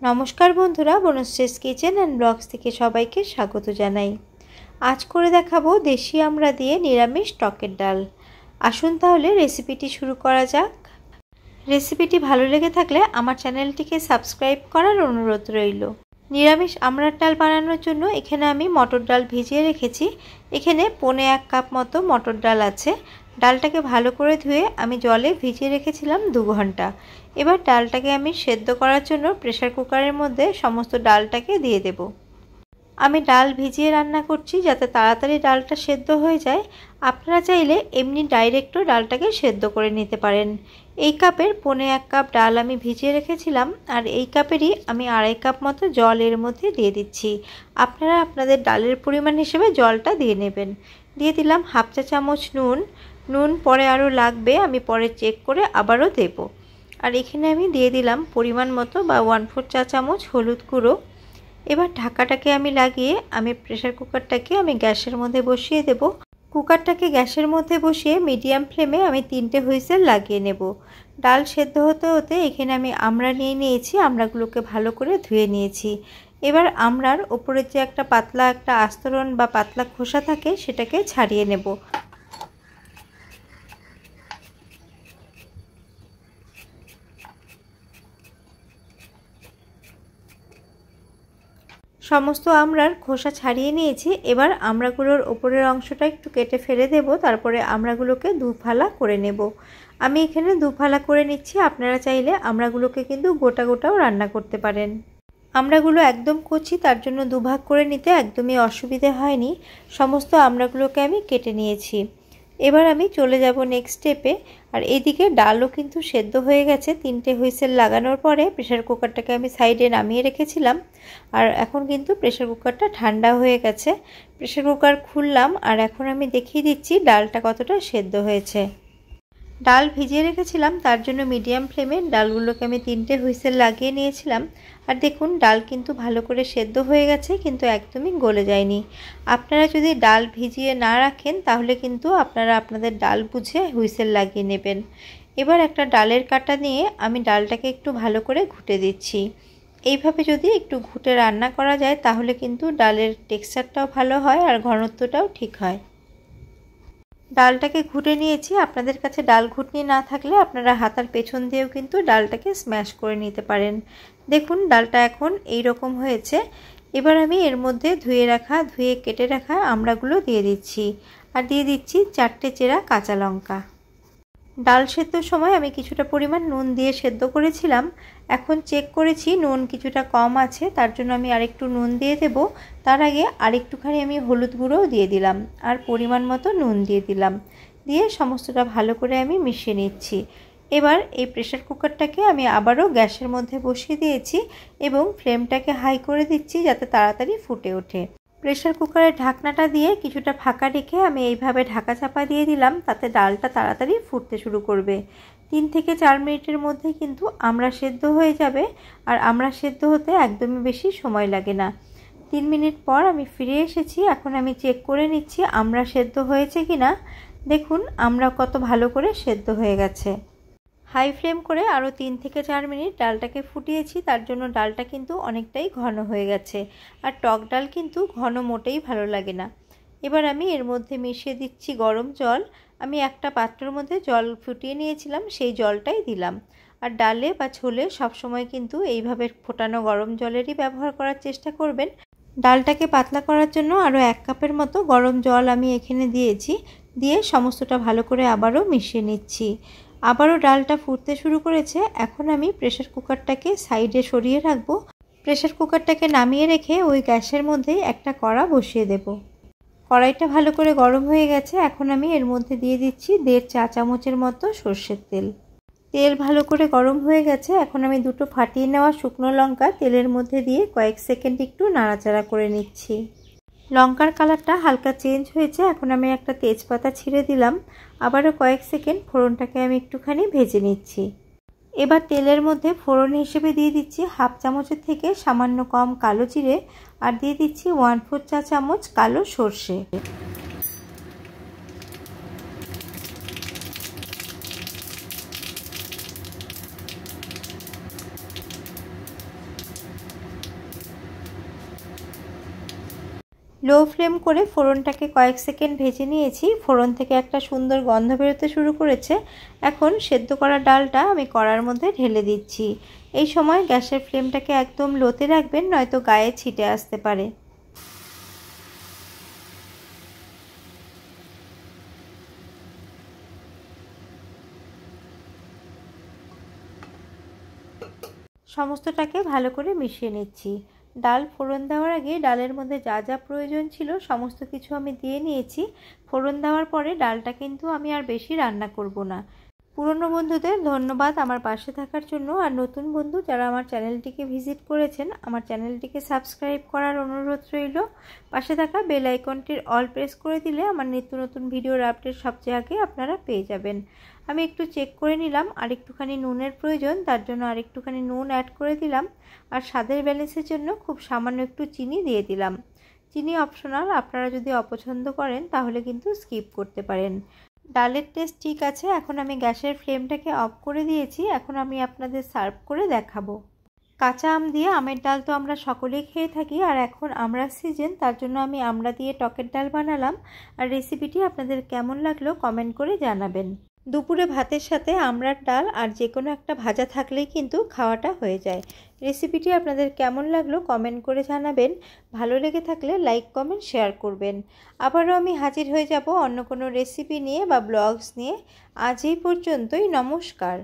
নমস্কার বন্ধুরা, বনশ্রীস kitchen and blogs থেকে সবাইকে স্বাগত জানাই। আজ করে দেখাবো দেশি আমড়া দিয়ে নিরামিষ টকের ডাল। আসুন তাহলে রেসিপিটি শুরু করা যাক। রেসিপিটি ভালো লেগে থাকলে আমার চ্যানেলটিকে সাবস্ক্রাইব করার অনুরোধ রইল। নিরামিষ আমড়ার ডাল বানানোর জন্য এখানে আমি মটর ডাল ভিজিয়ে রেখেছি। এখানে 1.25 কাপ মতো মটর ডাল আছে। ডালটাকে ভালো করে ধুয়ে আমি জলে ভিজিয়ে রেখেছিলাম 2 ঘন্টা। এবার ডালটাকে আমি সেদ্ধ করার জন্য প্রেসার কুকারের মধ্যে সমস্ত ডালটাকে দিয়ে দেব। আমি ডাল ভিজিয়ে রান্না করছি যাতে তাড়াতাড়ি ডালটা সেদ্ধ হয়ে যায়। আপনারা চাইলে এমনি ডাইরেক্টও ডালটাকে সেদ্ধ করে নিতে পারেন। এই কাপের 1.25 কাপ ডাল আমি ভিজিয়ে রেখেছিলাম, আর এই কাপেরই আমি 2.5 কাপ মতো জল এর মধ্যে দিয়ে দিচ্ছি। আপনারা আপনাদের ডালের পরিমাণ হিসেবে জলটা দিয়ে নেবেন। দিয়ে দিলাম হাফ চা চামচ নুন পরে আরও লাগবে, আমি পরে চেক করে আবারও দেব। আর এখানে আমি দিয়ে দিলাম পরিমাণ মতো বা 1/4 চা চামচ হলুদ গুঁড়ো। এবার ঢাকাটাকে আমি লাগিয়ে আমি প্রেসার কুকারটাকে আমি গ্যাসের মধ্যে বসিয়ে দেব। কুকারটাকে গ্যাসের মধ্যে বসিয়ে মিডিয়াম ফ্লেমে আমি 3টে হুইসেল লাগিয়ে নেব। ডাল সেদ্ধ হতে হতে এখানে আমি আমড়া নিয়ে নিয়েছি, আমড়াগুলোকে ভালো করে ধুয়ে নিয়েছি। এবার আমড়ার ওপরে যে একটা পাতলা একটা আস্তরণ বা পাতলা খোসা থাকে সেটাকে ছাড়িয়ে নেব। সমস্ত আমড়ার খোসা ছাড়িয়ে নিয়েছি। এবার আমড়াগুলোর ওপরের অংশটা একটু কেটে ফেলে দেব, তারপরে আমড়াগুলোকে 2 ফালা করে নেব। আমি এখানে 2 ফালা করে নিচ্ছি। আপনারা চাইলে আমড়াগুলোকে কিন্তু গোটা গোটাও রান্না করতে পারেন। আমড়াগুলো একদম কচি, তার জন্য 2 ভাগ করে নিতে একদমই অসুবিধে হয়নি। সমস্ত আমড়াগুলোকে আমি কেটে নিয়েছি। এবার আমি চলে যাব নেক্সট স্টেপে। আর এইদিকে ডালও কিন্তু সেদ্ধ হয়ে গেছে। 3টে হুইসেল লাগানোর পরে প্রেসার কুকারটাকে আমি সাইডে নামিয়ে রেখেছিলাম। আর এখন কিন্তু প্রেসার কুকারটা ঠান্ডা হয়ে গেছে। প্রেসার কুকার খুললাম আর এখন আমি দেখিয়ে দিচ্ছি ডালটা কতটা সেদ্ধ হয়েছে। ডাল ভিজিয়ে রেখেছিলাম, তার জন্য মিডিয়াম ফ্লেমে ডালগুলোকে আমি 3টে হুইসেল লাগিয়ে নিয়েছিলাম। আর দেখুন ডাল কিন্তু ভালো করে সেদ্ধ হয়ে গেছে, কিন্তু একদমই গলে যায়নি। আপনারা যদি ডাল ভিজিয়ে না রাখেন তাহলে কিন্তু আপনারা আপনাদের ডাল বুঝে হুইসেল লাগিয়ে নেবেন। এবার একটা ডালের কাঁটা নিয়ে আমি ডালটাকে একটু ভালো করে ঘুটে দিচ্ছি। এইভাবে যদি একটু ঘুটে রান্না করা যায় তাহলে কিন্তু ডালের টেক্সচারটাও ভালো হয় আর ঘনত্বটাও ঠিক হয়। ডালটাকে ঘুটে নিয়েছি। আপনাদের কাছে ডাল ঘুটনি না থাকলে আপনারা হাতার পেছন দিয়েও কিন্তু ডালটাকে স্ম্যাশ করে নিতে পারেন। দেখুন ডালটা এখন এই রকম হয়েছে। এবার আমি এর মধ্যে ধুয়ে কেটে রাখা আমড়াগুলো দিয়ে দিচ্ছি, আর দিয়ে দিচ্ছি 4টে চেরা কাঁচা লঙ্কা। ডাল সেদ্ধর সময় আমি কিছুটা পরিমাণ নুন দিয়ে সেদ্ধ করেছিলাম। এখন চেক করেছি নুন কিছুটা কম আছে, তার জন্য আমি আরেকটু নুন দিয়ে দেব। তার আগে আরেকটুখানি আমি হলুদ গুঁড়োও দিয়ে দিলাম, আর পরিমাণ মতো নুন দিয়ে দিলাম। দিয়ে সমস্তটা ভালো করে আমি মিশিয়ে নিচ্ছি। এবার এই প্রেসার কুকারটাকে আমি আবারও গ্যাসের মধ্যে বসিয়ে দিয়েছি এবং ফ্লেমটাকে হাই করে দিচ্ছি যাতে তাড়াতাড়ি ফুটে ওঠে। প্রেসার কুকারের ঢাকনাটা দিয়ে কিছুটা ফাঁকা রেখে আমি এইভাবে ঢাকা চাপা দিয়ে দিলাম, তাতে ডালটা তাড়াতাড়ি ফুটতে শুরু করবে। 3 থেকে 4 মিনিটের মধ্যে কিন্তু আমড়া সেদ্ধ হয়ে যাবে, আর আমড়া সেদ্ধ হতে একদমই বেশি সময় লাগে না। 3 মিনিট পর আমি ফিরে এসেছি। এখন আমি চেক করে নিচ্ছি আমড়া সেদ্ধ হয়েছে কিনা। দেখুন আমড়া কত ভালো করে সেদ্ধ হয়ে গেছে। হাই ফ্লেম করে আরও 3 থেকে 4 মিনিট ডালটাকে ফুটিয়েছি, তার জন্য ডালটা কিন্তু অনেকটাই ঘন হয়ে গেছে। আর টক ডাল কিন্তু ঘন মোটেই ভালো লাগে না। এবার আমি এর মধ্যে মিশিয়ে দিচ্ছি গরম জল। আমি একটা পাত্রের মধ্যে জল ফুটিয়ে নিয়েছিলাম, সেই জলটাই দিলাম। আর ডালে বা ঝোলে সবসময় কিন্তু এইভাবে ফোটানো গরম জলেরই ব্যবহার করার চেষ্টা করবেন। ডালটাকে পাতলা করার জন্য আরও 1 কাপের মতো গরম জল আমি এখানে দিয়েছি। দিয়ে সমস্তটা ভালো করে আবারও মিশিয়ে নিচ্ছি। আবারও ডালটা ফুটতে শুরু করেছে। এখন আমি প্রেসার কুকারটাকে সাইডে সরিয়ে রাখবো। প্রেসার কুকারটাকে নামিয়ে রেখে ওই গ্যাসের মধ্যেই একটা কড়া বসিয়ে দেব। কড়াইটা ভালো করে গরম হয়ে গেছে। এখন আমি এর মধ্যে দিয়ে দিচ্ছি 1.5 চা চামচের মতো সর্ষের তেল। তেল ভালো করে গরম হয়ে গেছে। এখন আমি 2টো ফাটিয়ে নেওয়া শুকনো লঙ্কা তেলের মধ্যে দিয়ে কয়েক সেকেন্ড একটু নাড়াচাড়া করে নিচ্ছি। লঙ্কার কালারটা হালকা চেঞ্জ হয়েছে। এখন আমি একটা তেজপাতা ছিঁড়ে দিলাম। আবারও কয়েক সেকেন্ড ফোড়নটাকে আমি একটুখানি ভেজে নিচ্ছি। এবার তেলের মধ্যে ফোড়ন হিসেবে দিয়ে দিচ্ছি হাফ চামচের থেকে সামান্য কম কালো জিরে, আর দিয়ে দিচ্ছি 1/4 চা চামচ কালো সর্ষে। লো ফ্লেম করে ফোড়নটাকে কয়েক সেকেন্ড ভেজে নিয়েছি। ফোড়ন থেকে একটা সুন্দর গন্ধ বেরোতে শুরু করেছে। এখন সেদ্ধ করা ডালটা আমি কড়ার মধ্যে ঢেলে দিচ্ছি। এই সময় গ্যাসের ফ্লেমটাকে একদম লোতে রাখবেন, নয়তো গায়ে ছিটে আসতে পারে। সমস্তটাকে ভালো করে মিশিয়ে নিচ্ছি। ডাল ফোড়ন দেওয়ার আগে ডালের মধ্যে যা যা প্রয়োজন ছিল সমস্ত কিছু আমি দিয়ে নিয়েছি। ফোড়ন দেওয়ার পরে ডালটা কিন্তু আমি আর বেশি রান্না করব না। পুরনো বন্ধুদের ধন্যবাদ আমার পাশে থাকার জন্য, আর নতুন বন্ধু যারা আমার চ্যানেলটিকে ভিজিট করেছেন আমার চ্যানেলটিকে সাবস্ক্রাইব করার অনুরোধ রইল। পাশে থাকা বেল আইকনটির অল প্রেস করে দিলে আমার নিত্য নতুন ভিডিওর আপডেট সবচেয়ে আগে আপনারা পেয়ে যাবেন। আমি একটু চেক করে নিলাম আর একটুখানি নুনের প্রয়োজন, তার জন্য আর একটুখানি নুন অ্যাড করে দিলাম। আর স্বাদের ব্যালেন্সের জন্য খুব সামান্য একটু চিনি দিয়ে দিলাম। চিনি অপশনাল, আপনারা যদি অপছন্দ করেন তাহলে কিন্তু স্কিপ করতে পারেন। ডালের টেস্ট ঠিক আছে। এখন আমি গ্যাসের ফ্লেমটাকে অফ করে দিয়েছি। এখন আমি আপনাদের সার্ভ করে দেখাবো। কাঁচা আম দিয়ে আমের ডাল তো আমরা সকলেই খেয়ে থাকি, আর এখন আমড়ার সিজন, তার জন্য আমি আমড়া দিয়ে টকের ডাল বানালাম। আর রেসিপিটি আপনাদের কেমন লাগলো কমেন্ট করে জানাবেন। দুপুরে ভাতের সাথে আমড়ার ডাল আর যে কোনো একটা ভাজা থাকলেই কিন্তু খাওয়াটা হয়ে যায়। রেসিপিটি আপনাদের কেমন লাগলো কমেন্ট করে জানাবেন। ভালো লেগে থাকলে লাইক কমেন্ট শেয়ার করবেন। আবারও আমি হাজির হয়ে যাব অন্য কোনো রেসিপি নিয়ে বা ব্লগস নিয়ে। আজ এই পর্যন্তই, নমস্কার।